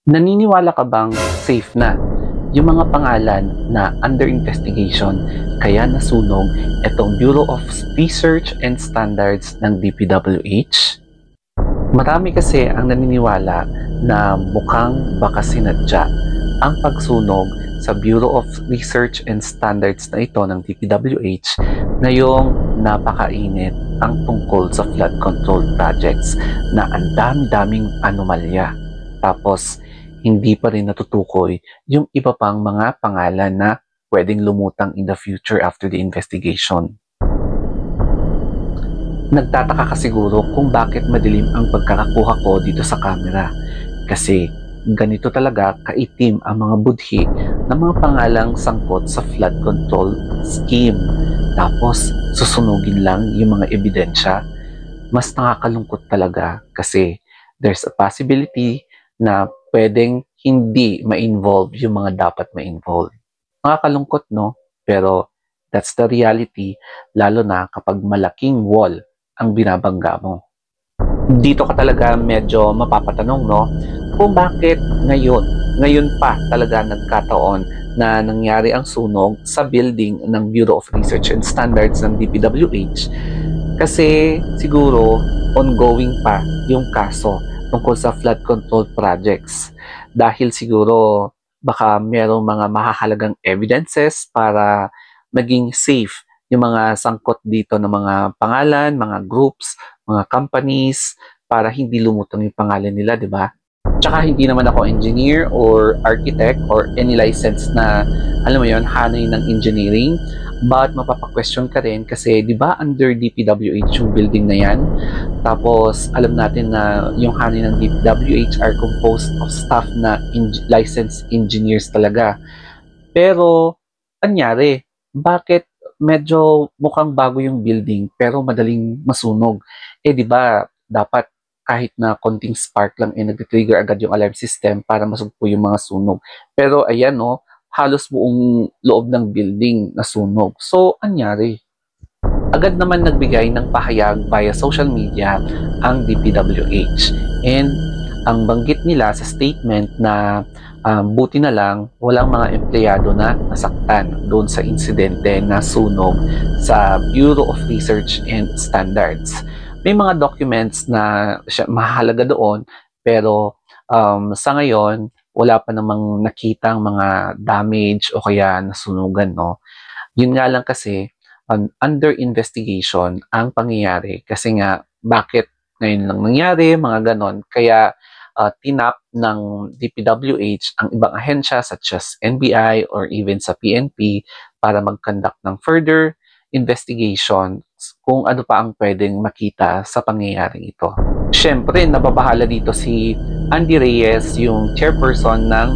Naniniwala ka bang safe na yung mga pangalan na under investigation kaya nasunog itong Bureau of Research and Standards ng DPWH? Marami kasi ang naniniwala na mukhang baka sinadya ang pagsunog sa Bureau of Research and Standards na ito ng DPWH ngayong napakainit ang tungkol sa flood control projects na ang dami-daming anomalya. Tapos, hindi pa rin natutukoy yung iba pang mga pangalan na pwedeng lumutang in the future after the investigation. Nagtataka ka siguro kung bakit madilim ang pagkakakuha ko dito sa camera. Kasi ganito talaga kaitim ang mga budhi ng mga pangalang sangkot sa flood control scheme. Tapos susunugin lang yung mga ebidensya. Mas nakakalungkot talaga kasi there's a possibility na pwedeng hindi ma-involve yung mga dapat ma-involve. Nakakalungkot, no? Pero that's the reality, lalo na kapag malaking wall ang binabangga mo. Dito ka talaga medyo mapapatanong, no? Kung bakit ngayon pa talaga nagkataon na nangyari ang sunog sa building ng Bureau of Research and Standards ng DPWH. Kasi siguro ongoing pa yung kaso tungkol sa flood control projects. Dahil siguro baka merong mga mahahalagang evidences para maging safe yung mga sangkot dito ng mga pangalan, mga groups, mga companies, para hindi lumutang yung pangalan nila, di ba? Tsaka hindi naman ako engineer or architect or any license na, alam mo yon, hanay ng engineering. But mapapa-question ka rin kasi di ba under DPWH yung building na yan? Tapos alam natin na yung hanay ng DPWH are composed of staff na licensed engineers talaga. Pero anyari, bakit medyo mukhang bago yung building pero madaling masunog? Di ba dapat kahit na konting spark lang nag-trigger agad yung alarm system para masugpo yung mga sunog. Pero ayan, no, halos buong loob ng building nasunog. So, anyari? Agad naman nagbigay ng pahayag via social media ang DPWH. And ang banggit nila sa statement na buti na lang walang mga empleyado na nasaktan doon sa insidente na sunog sa Bureau of Research and Standards. May mga documents na mahalaga doon pero sa ngayon wala pa namang nakitang mga damage o kaya nasunugan, no? Yun nga lang kasi, under investigation ang pangyayari. Kasi nga, bakit ngayon lang nangyari, mga ganon. Kaya, tinap ng DPWH ang ibang ahensya such as NBI or even sa PNP para mag-conduct ng further investigation kung ano pa ang pwedeng makita sa pangyayaring ito. Siyempre, nababahala dito si Andy Reyes, yung chairperson ng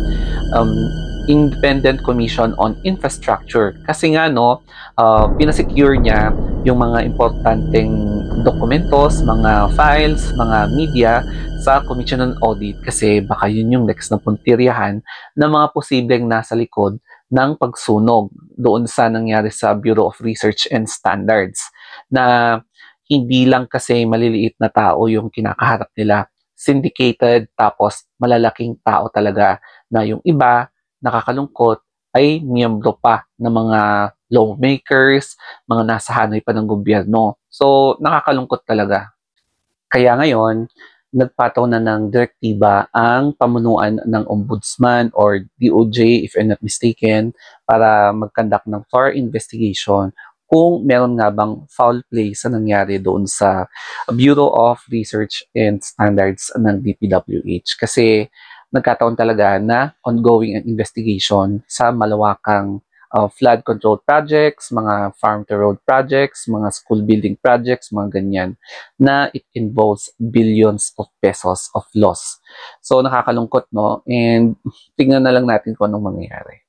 Independent Commission on Infrastructure. Kasi nga, no, pinasecure niya yung mga importanteng dokumentos, mga files, mga media sa Commission on Audit kasi baka yun yung next na puntiryahan ng mga posibleng nasa likod ng pagsunog doon sa nangyari sa Bureau of Research and Standards na hindi lang kasi maliliit na tao yung kinakaharap nila, syndicated tapos malalaking tao talaga na yung iba nakakalungkot ay miyembro pa ng mga lawmakers, mga nasa hanay pa ng gobyerno. So nakakalungkot talaga. Kaya ngayon, nagpataw na ng direktiba ang pamunuan ng Ombudsman or DOJ, if I'm not mistaken, para mag-conduct ng thorough investigation kung meron nga bang foul play sa nangyari doon sa Bureau of Research and Standards ng DPWH. Kasi nagkataon talaga na ongoing ang investigation sa malawakang flood control projects, mga farm to road projects, mga school building projects, mga ganyan, na it involves billions of pesos of loss. So nakakalungkot, no? And tingnan na lang natin kung anong mangyayari.